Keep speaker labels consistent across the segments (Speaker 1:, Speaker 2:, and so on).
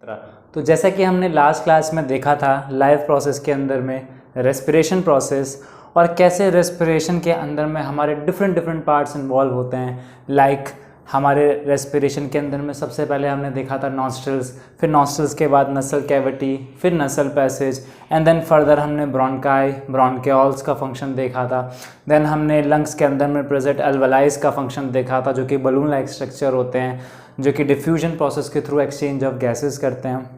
Speaker 1: तो जैसा कि हमने लास्ट क्लास में देखा था लाइव प्रोसेस के अंदर में रेस्पिरेशन प्रोसेस और कैसे रेस्पिरेशन के अंदर में हमारे डिफरेंट पार्ट्स इन्वॉल्व होते हैं। लाइक हमारे रेस्पिरेशन के अंदर में सबसे पहले हमने देखा था नॉस्ट्रल्स, फिर नॉस्ट्रल्स के बाद नसल कैविटी, फिर नसल पैसेज एंड देन फर्दर हमने ब्रोंकाई ब्रोंकेओल्स का फंक्शन देखा था। देन हमने लंग्स के अंदर में प्रेजेंट अल्वेलाइज का फंक्शन देखा था जो कि बलून लाइक स्ट्रक्चर होते हैं जो कि डिफ्यूजन प्रोसेस के थ्रू एक्सचेंज ऑफ गैसेस करते हैं।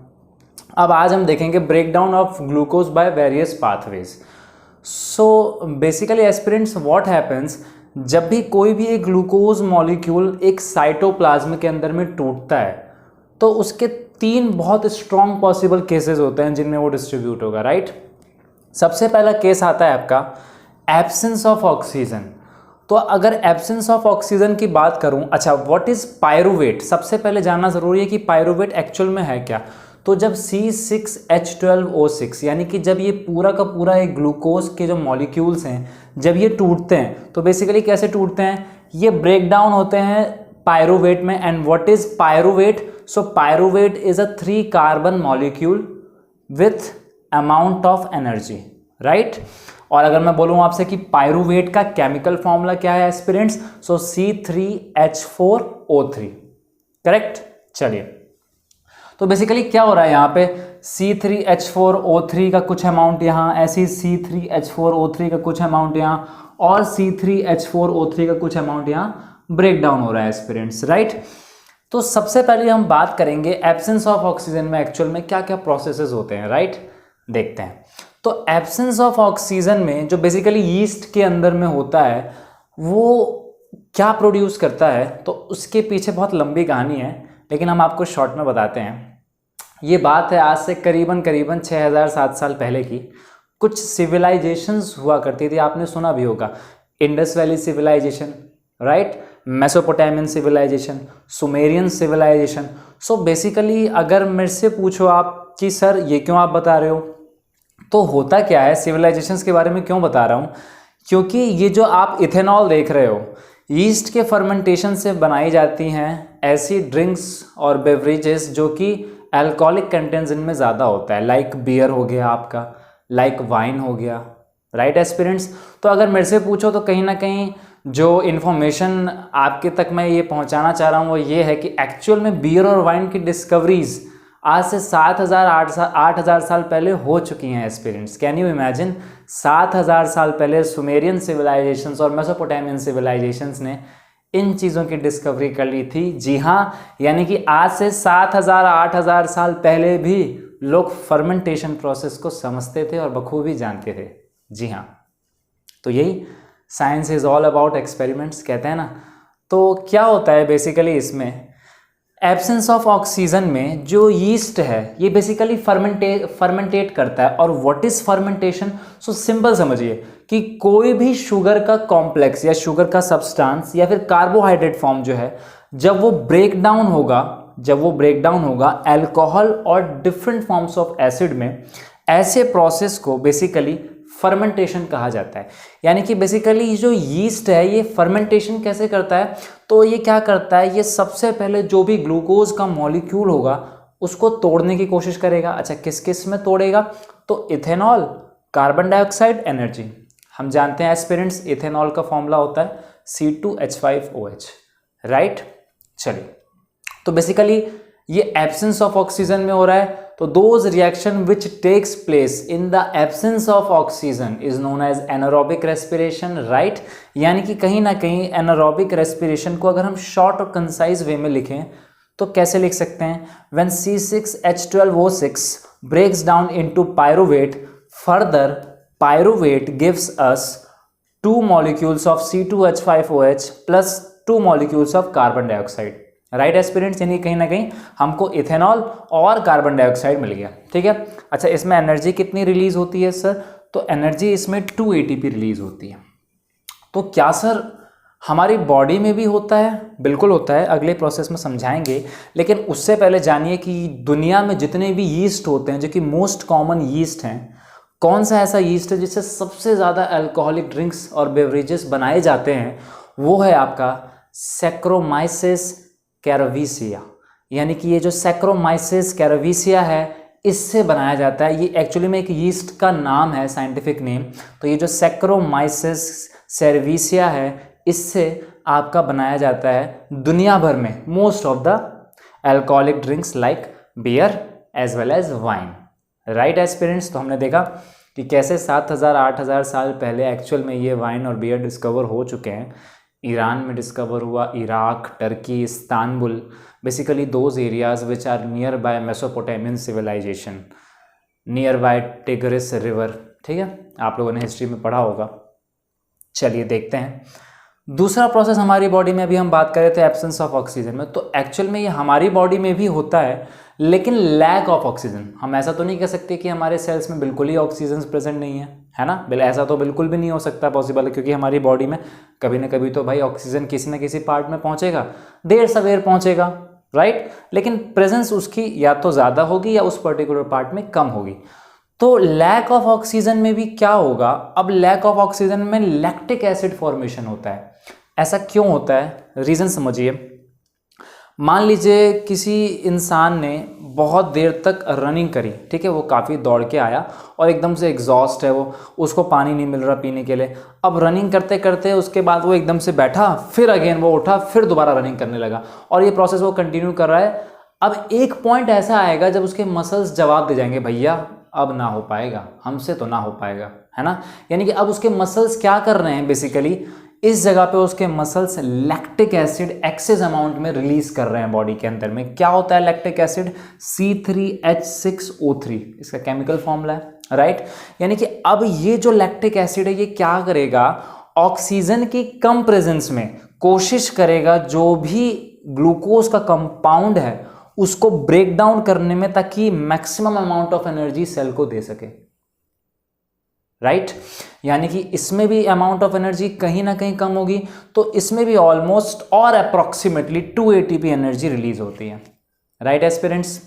Speaker 1: अब आज हम देखेंगे break down of glucose by various pathways. So basically aspirants what happens, जब भी कोई भी एक ग्लूकोज मॉलिक्यूल एक साइटोप्लाज्म के अंदर में टूटता है तो उसके तीन बहुत स्ट्रॉन्ग पॉसिबल केसेस होते हैं जिनमें वो डिस्ट्रीब्यूट होगा, राइट। सबसे पहला केस आता है आपका एब्सेंस ऑफ ऑक्सीजन। तो अगर एब्सेंस ऑफ ऑक्सीजन की बात करूं, अच्छा व्हाट इज पायरुवेट, सबसे पहले जानना जरूरी है कि पायरुवेट एक्चुअल में है क्या। तो जब C6H12O6 यानी कि जब ये पूरा का पूरा एक ग्लूकोज के जो मॉलिक्यूल्स हैं जब ये टूटते हैं तो बेसिकली कैसे टूटते हैं, ये ब्रेक डाउन होते हैं पायरुवेट में। And what is pyruvate, so pyruvate is a 3 carbon molecule with amount of energy, right. और अगर मैं बोलूं आपसे कि पायरुवेट का केमिकल फॉर्मूला क्या है एस्पिरेंट्स, सो C3H4O3, करेक्ट। चलिए, तो बेसिकली क्या हो रहा है यहाँ पे, C3H4O3 का कुछ अमाउंट यहाँ, ऐसी C3H4O3 का कुछ अमाउंट यहाँ और C3H4O3 का कुछ अमाउंट यहाँ ब्रेक डाउन हो रहा है एस्पिरेंट्स, राइट। तो सबसे पहले हम बात करेंगे एब्सेंस ऑफ ऑक्सीजन में एक्चुअल में क्या क्या प्रोसेसेस होते हैं, राइट। देखते हैं। तो एब्सेंस ऑफ ऑक्सीजन में जो बेसिकली यीस्ट के अंदर में होता है वो क्या प्रोड्यूस करता है, तो उसके पीछे बहुत लंबी कहानी है लेकिन हम आपको शॉर्ट में बताते हैं। ये बात है आज से करीबन 6000-7 साल पहले की। कुछ सिविलाइजेशंस हुआ करती थी, आपने सुना भी होगा, Indus valley civilization, right, Mesopotamian civilization, Sumerian civilization. So basically अगर मेरे से पूछो आप कि सर ये क्यों आप बता रहे हो, तो होता क्या है, सिविलाइजेशंस के बारे में क्यों बता रहा हूँ, क्योंकि ये जो आप इथेनॉल देख रहे हो यीस्ट के फर्मेंटेशन से बनाई जाती हैं ऐसी ड्रिंक्स और बेवरेजेस जो कि अल्कोहलिक कंटेंट इनमें ज़्यादा होता है। लाइक बियर हो गया आपका, लाइक वाइन हो गया, राइट एस्पिरेंट्स। तो अगर मेरे से पूछो तो कहीं ना कहीं जो इन्फॉर्मेशन आपके तक मैं ये पहुंचाना चाह रहा हूँ वो ये है कि एक्चुअल में बियर और वाइन की डिस्कवरीज आज से 8,000 साल पहले हो चुकी हैं एस्पिरेंट्स। कैन यू इमेजिन, 7,000 साल पहले सुमेरियन सिविलाइजेशंस और मेसोपोटामियन सिविलाइजेशंस ने इन चीज़ों की डिस्कवरी कर ली थी। जी हाँ, यानी कि आज से 7,000-8,000 साल पहले भी लोग फर्मेंटेशन प्रोसेस को समझते थे और बखूबी जानते थे। जी हाँ, तो यही science is all about experiments कहते हैं ना। तो क्या होता है बेसिकली इसमें एब्सेंस ऑफ ऑक्सीजन में जो यीस्ट है ये बेसिकली फर्मेंटेट करता है। और what is fermentation, so simple समझिए कि कोई भी शुगर का कॉम्प्लेक्स या शुगर का सब्सटेंस या फिर कार्बोहाइड्रेट फॉर्म जो है जब वो ब्रेक डाउन होगा अल्कोहल और डिफरेंट फॉर्म्स ऑफ एसिड में, ऐसे प्रोसेस को बेसिकली फर्मेंटेशन कहा जाता है। यानी कि बेसिकली जो यीस्ट है ये फर्मेंटेशन कैसे करता है, तो ये क्या करता है, ये सबसे पहले जो भी ग्लूकोज का मॉलिक्यूल होगा उसको तोड़ने की कोशिश करेगा। अच्छा किस किस में तोड़ेगा, तो इथेनॉल, कार्बन डाइऑक्साइड, एनर्जी। हम जानते हैं एस्पिरेंट्स इथेनॉल का फॉर्मूला होता है C2H5OH, राइट। चलिए, तो बेसिकली ये एब्सेंस ऑफ ऑक्सीजन में हो रहा है। तो those reaction which takes place in the absence of oxygen is known as anaerobic respiration, right. यानी कि कहीं ना कहीं एनारोबिक रेस्पिरेशन को अगर हम शॉर्ट और कंसाइज वे में लिखें तो कैसे लिख सकते हैं, when C6H12O6 breaks down into pyruvate, further pyruvate gives us 2 molecules of C2H5OH plus 2 molecules of carbon dioxide, right aspirants. यानी कहीं ना कहीं हमको इथेनॉल और कार्बन डाइऑक्साइड मिल गया, ठीक है। अच्छा इसमें एनर्जी कितनी रिलीज होती है सर, तो एनर्जी इसमें 2 ATP रिलीज होती है। तो क्या सर हमारी बॉडी में भी होता है, बिल्कुल होता है, अगले प्रोसेस में समझाएंगे। लेकिन उससे पहले जानिए कि दुनिया में जितने भी यीस्ट होते हैं जो कि मोस्ट कॉमन यीस्ट हैं, कौन सा ऐसा यीस्ट है जिससे सबसे ज़्यादा अल्कोहलिक ड्रिंक्स और बेवरेजेस बनाए जाते हैं, वो है आपका सैक्रोमाइसिस कैरवीसिया। यानी कि ये जो सैक्रोमाइसिस कैरविसिया है इससे बनाया जाता है। ये एक्चुअली में एक यीस्ट का नाम है, साइंटिफिक नेम। तो ये जो सैक्रोमाइसिस कैरविसिया है इससे आपका बनाया जाता है दुनिया भर में most of the alcoholic drinks like beer as well as wine. Right aspirants, तो हमने देखा कि कैसे 7,000-8,000 साल पहले एक्चुअल में ये वाइन और बियर डिस्कवर हो चुके हैं। ईरान में डिस्कवर हुआ, Iraq, Turkey, Istanbul, basically those areas which are near by Mesopotamian civilization, near by Tigris river. ठीक है, आप लोगों ने हिस्ट्री में पढ़ा होगा। चलिए देखते हैं दूसरा प्रोसेस हमारी बॉडी में। अभी हम बात कर रहे थे एब्सेंस ऑफ ऑक्सीजन में, तो एक्चुअल में ये हमारी बॉडी में भी होता है लेकिन लैक ऑफ ऑक्सीजन। हम ऐसा तो नहीं कह सकते कि हमारे सेल्स में बिल्कुल ही ऑक्सीजन प्रेजेंट नहीं है ना। ऐसा तो बिल्कुल भी नहीं हो सकता पॉसिबल, क्योंकि हमारी बॉडी में कभी ना कभी तो भाई ऑक्सीजन किसी न किसी पार्ट में पहुंचेगा, देर सवेर पहुंचेगा, राइट। लेकिन प्रेजेंस उसकी या तो ज़्यादा होगी या उस पर्टिकुलर पार्ट में कम होगी। तो लैक ऑफ ऑक्सीजन में भी क्या होगा, अब लैक ऑफ ऑक्सीजन में लैक्टिक एसिड फॉर्मेशन होता है। ऐसा क्यों होता है, रीज़न समझिए। मान लीजिए किसी इंसान ने बहुत देर तक रनिंग करी, ठीक है, वो काफ़ी दौड़ के आया और एकदम से एग्जॉस्ट है, वो उसको पानी नहीं मिल रहा पीने के लिए। अब रनिंग करते करते उसके बाद वो एकदम से बैठा, फिर अगेन वो उठा, फिर दोबारा रनिंग करने लगा और ये प्रोसेस वो कंटिन्यू कर रहा है। अब एक पॉइंट ऐसा आएगा जब उसके मसल्स जवाब दे जाएंगे, भैया अब ना हो पाएगा, हमसे तो ना हो पाएगा, है ना। यानी कि अब उसके मसल्स क्या कर रहे हैं, बेसिकली इस जगह पे उसके muscles lactic acid excess amount में रिलीज कर रहे हैं बॉडी के अंदर में। क्या होता है लैक्टिक एसिड, C3H6O3 इसका केमिकल फॉर्मूला है, राइट। यानी कि अब ये जो लैक्टिक एसिड है ये क्या करेगा, ऑक्सीजन की कम प्रेजेंस में कोशिश करेगा जो भी ग्लूकोज का कंपाउंड है उसको ब्रेक डाउन करने में, ताकि maximum amount of energy cell को दे सके, राइट। यानी कि इसमें भी अमाउंट ऑफ एनर्जी कहीं ना कहीं कम होगी, तो इसमें भी ऑलमोस्ट और अप्रॉक्सीमेटली 2 ATP एनर्जी रिलीज होती है, राइट एस्पिरेंट्स।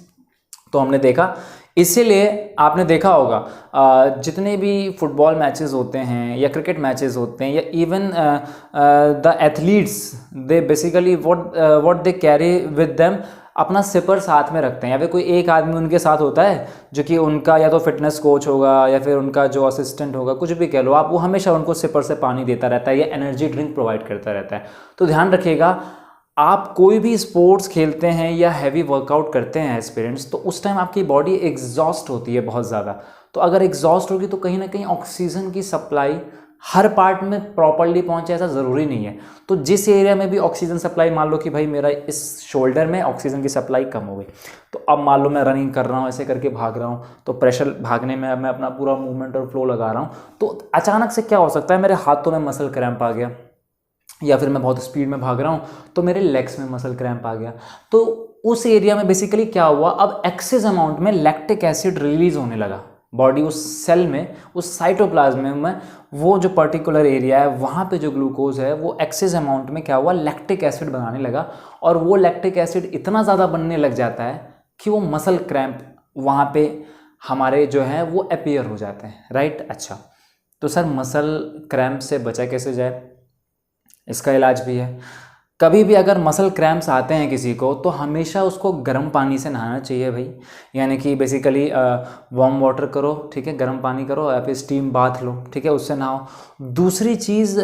Speaker 1: तो हमने देखा, इसीलिए आपने देखा होगा जितने भी फुटबॉल मैचेस होते हैं या क्रिकेट मैचेस होते हैं या even the athletes, they basically what they carry with them, अपना सिपर साथ में रखते हैं, या फिर कोई एक आदमी उनके साथ होता है जो कि उनका या तो फिटनेस कोच होगा या फिर उनका जो असिस्टेंट होगा, कुछ भी कह लो आप, वो हमेशा उनको सिपर से पानी देता रहता है या एनर्जी ड्रिंक प्रोवाइड करता रहता है। तो ध्यान रखिएगा, आप कोई भी स्पोर्ट्स खेलते हैं या हैवी वर्कआउट करते हैं एस्पिरेंट्स, तो उस टाइम आपकी बॉडी एग्जॉस्ट होती है बहुत ज़्यादा। तो अगर एग्जॉस्ट होगी तो कहीं ना कहीं ऑक्सीजन की सप्लाई हर पार्ट में प्रॉपर्ली पहुंचे ऐसा ज़रूरी नहीं है। तो जिस एरिया में भी ऑक्सीजन सप्लाई, मान लो कि भाई मेरा इस शोल्डर में ऑक्सीजन की सप्लाई कम हो गई, तो अब मान लो मैं रनिंग कर रहा हूँ, ऐसे करके भाग रहा हूँ, तो प्रेशर भागने में मैं अपना पूरा मूवमेंट और फ्लो लगा रहा हूँ, तो अचानक से क्या हो सकता है, मेरे हाथों में मसल क्रैम्प आ गया, या फिर मैं बहुत स्पीड में भाग रहा हूँ तो मेरे लेग्स में मसल क्रैम्प आ गया। तो उस एरिया में बेसिकली क्या हुआ, अब एक्सेस अमाउंट में लैक्टिक एसिड रिलीज होने लगा बॉडी, उस सेल में, उस साइटोप्लाज्म में, वो जो पर्टिकुलर एरिया है वहाँ पे जो ग्लूकोज है वो एक्सेस अमाउंट में क्या हुआ, लैक्टिक एसिड बनाने लगा। और वो लैक्टिक एसिड इतना ज़्यादा बनने लग जाता है कि वो मसल क्रैम्प वहाँ पे हमारे जो है वो अपीयर हो जाते हैं, राइट। अच्छा, तो सर मसल क्रैम्प से बचा कैसे जाए, इसका इलाज भी है। कभी भी अगर मसल क्रैम्प्स आते हैं किसी को, तो हमेशा उसको गर्म पानी से नहाना चाहिए भाई। यानी कि बेसिकली वार्म वाटर करो, ठीक है, गर्म पानी करो, या फिर स्टीम बाथ लो, ठीक है, उससे नहाओ। दूसरी चीज़,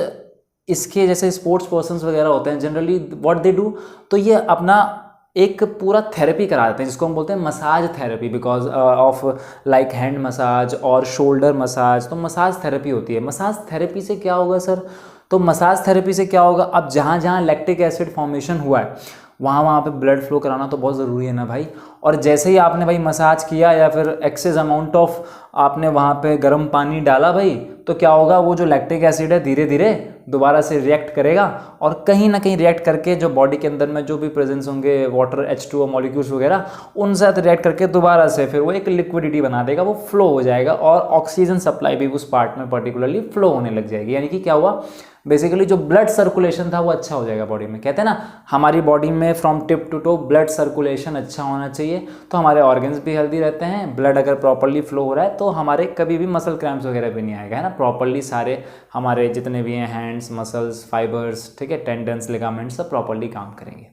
Speaker 1: इसके जैसे स्पोर्ट्स पर्सन्स वगैरह होते हैं, जनरली व्हाट दे डू, तो ये अपना एक पूरा थेरेपी करा देते हैं जिसको हम बोलते हैं massage therapy, because of like hand massage और शोल्डर मसाज, तो मसाज थेरेपी होती है। मसाज थेरेपी से क्या होगा सर, तो मसाज थेरेपी से क्या होगा, अब जहाँ जहाँ लैक्टिक एसिड फॉर्मेशन हुआ है वहाँ पे ब्लड फ्लो कराना तो बहुत ज़रूरी है ना भाई। और जैसे ही आपने भाई मसाज किया या फिर एक्सेस अमाउंट ऑफ आपने वहाँ पे गर्म पानी डाला भाई, तो क्या होगा, वो जो लैक्टिक एसिड है धीरे धीरे दोबारा से रिएक्ट करेगा, और कहीं ना कहीं रिएक्ट करके जो बॉडी के अंदर में जो भी प्रेजेंस होंगे वाटर H2O मॉलिक्यूल्स वगैरह, उन साथ रिएक्ट करके दोबारा से फिर वो एक लिक्विडिटी बना देगा, वो फ्लो हो जाएगा और ऑक्सीजन सप्लाई भी उस पार्ट में पर्टिकुलरली फ्लो होने लग जाएगी। यानी कि क्या हुआ, बेसिकली जो ब्लड सर्कुलेशन था वो अच्छा हो जाएगा बॉडी में। कहते हैं ना, हमारी बॉडी में from tip to toe blood circulation अच्छा होना चाहिए, तो हमारे ऑर्गन्स भी हेल्दी रहते हैं। ब्लड अगर प्रॉपर्ली फ्लो हो रहा है तो हमारे कभी भी मसल क्रैम्प्स वगैरह भी नहीं आएगा, है ना। प्रॉपर्ली सारे हमारे जितने भी हैं हैंड्स, मसल्स, फाइबर्स, ठीक है, टेंडन्स, लिगामेंट्स, सब प्रॉपर्ली काम करेंगे,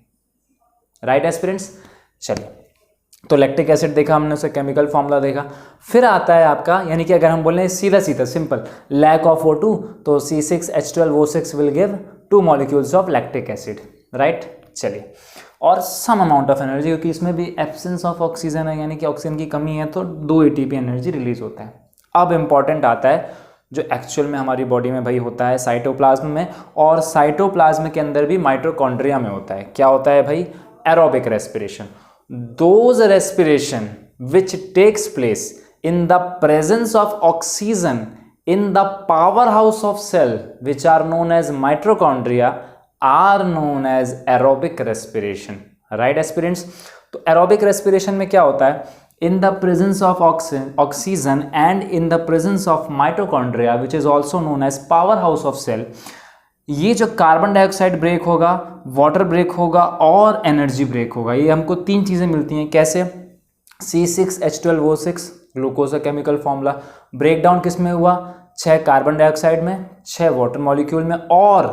Speaker 1: राइट एस्पिरेंट्स। चलिए, तो लैक्टिक एसिड देखा हमने, उसे केमिकल फॉर्मूला देखा। फिर आता है आपका, यानी कि अगर हम बोलें सीधा सीधा सिंपल, लैक ऑफ O2, तो C6H12O6 will give 2 molecules of lactic acid, right. चलिए, और सम अमाउंट ऑफ एनर्जी, क्योंकि इसमें भी एब्सेंस ऑफ ऑक्सीजन है, यानी कि ऑक्सीजन की कमी है, तो 2 ATP एनर्जी रिलीज होता है। अब इंपॉर्टेंट आता है जो एक्चुअल में हमारी बॉडी में भाई होता है साइटोप्लाज्म में, और साइटोप्लाज्म के अंदर भी माइटोकॉन्ड्रिया में होता है। क्या होता है भाई? Aerobic respiration. Those respiration which takes place in the presence of oxygen in the powerhouse of cell, which are known as mitochondria, are known as aerobic respiration, right aspirants? तो aerobic respiration में क्या होता है? In the presence of oxygen and in the presence of mitochondria, which is also known as powerhouse of cell, ये जो carbon dioxide break होगा, water break होगा और एनर्जी ब्रेक होगा, ये हमको 3 चीज़ें मिलती हैं। कैसे? C6H12O6 ग्लूकोज का केमिकल फॉर्मूला, ब्रेक डाउन किस में हुआ? 6 कार्बन डाइऑक्साइड में, 6 वाटर मॉलिक्यूल में, और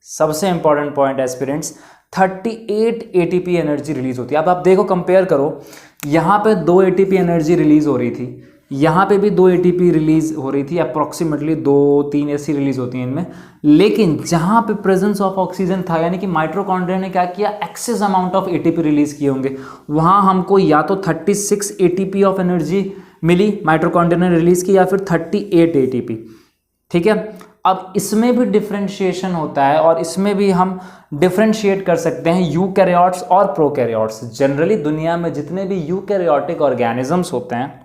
Speaker 1: सबसे important point aspirants, 38 ATP energy release होती है। अब आप देखो, कंपेयर करो, यहाँ पे 2 ATP एनर्जी रिलीज हो रही थी, यहाँ पे भी 2 ATP रिलीज हो रही थी, अप्रॉक्सीमेटली 2-3 ऐसी रिलीज होती हैं इनमें। लेकिन जहाँ पे प्रेजेंस ऑफ ऑक्सीजन था, यानी कि माइटोकॉन्ड्रिया ने क्या किया? Excess amount of ATP release किए होंगे, वहाँ हमको या तो 36 ATP ऑफ एनर्जी मिली माइटोकॉन्ड्रिया ने रिलीज की, या फिर 38 ATP। ठीक है, अब इसमें भी डिफ्रेंशिएशन होता है, और इसमें भी हम डिफ्रेंशिएट कर सकते हैं यूकैरियोट्स और प्रोकैरियोट्स। जनरली दुनिया में जितने भी यूकैरियोटिक ऑर्गेनिजम्स होते हैं,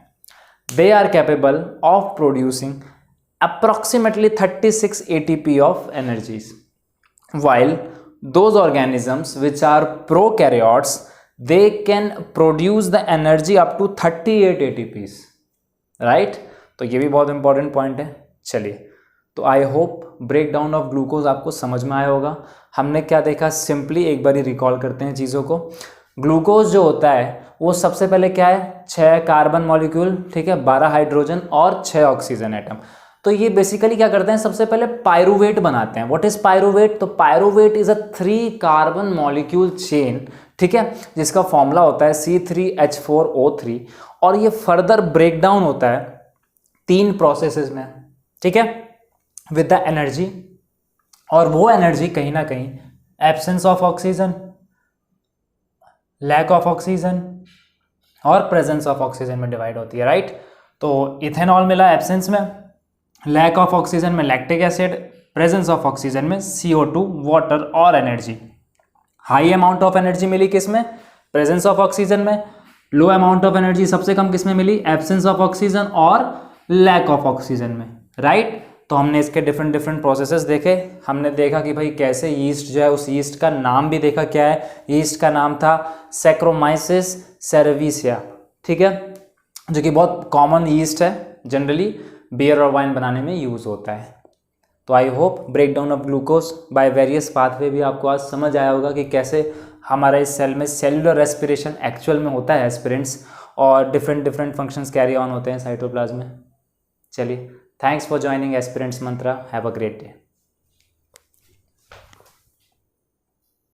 Speaker 1: they are capable of producing approximately 36 ATP of energies, while those organisms which are prokaryotes, they can produce the energy up to 38 ATPs, right? तो ये भी बहुत इंपॉर्टेंट पॉइंट है। चलिए, तो I hope break down of glucose आपको समझ में आया होगा। हमने क्या देखा, सिंपली एक बार रिकॉल करते हैं चीज़ों को। ग्लूकोज जो होता है वो सबसे पहले क्या है? 6 कार्बन मॉलिक्यूल, ठीक है, 12 हाइड्रोजन और 6 ऑक्सीजन एटम। तो ये बेसिकली क्या करते हैं? सबसे पहले पायरुवेट बनाते हैं। What is pyruvate? तो pyruvate is a 3 carbon molecule chain, ठीक है, जिसका फॉर्मूला होता है C3H4O3, और ये फर्दर ब्रेक डाउन होता है 3 प्रोसेसेस में, ठीक है, विद द एनर्जी। और वो एनर्जी कहीं ना कहीं absence of oxygen, lack of oxygen और प्रेजेंस ऑफ ऑक्सीजन में डिवाइड होती है, राइट। तो इथेनॉल मिला एब्सेंस में, लैक ऑफ ऑक्सीजन में lactic acid, presence of oxygen में CO2, वाटर और energy. High amount of energy मिली किस में? प्रेजेंस ऑफ ऑक्सीजन में। लो अमाउंट ऑफ एनर्जी सबसे कम किस में मिली? एब्सेंस ऑफ ऑक्सीजन और लैक ऑफ ऑक्सीजन में, राइट। तो हमने इसके डिफरेंट प्रोसेसेस देखे। हमने देखा कि भाई कैसे यीस्ट जो है, उस यीस्ट का नाम भी देखा क्या है। यीस्ट का नाम था सैक्रोमाइसिस सेरेविसिया, ठीक है, जो कि बहुत कॉमन यीस्ट है, जनरली बियर और वाइन बनाने में यूज़ होता है। तो I hope break down of glucose by various pathway भी आपको आज समझ आया होगा कि कैसे हमारा इस सेल में सेलुलर रेस्पिरेशन एक्चुअल में होता है एस्पिरेंट्स, और डिफरेंट फंक्शंस कैरी ऑन होते हैं साइटोप्लाज्म में। चलिए, thanks for joining aspirants Mantra. Have a great day.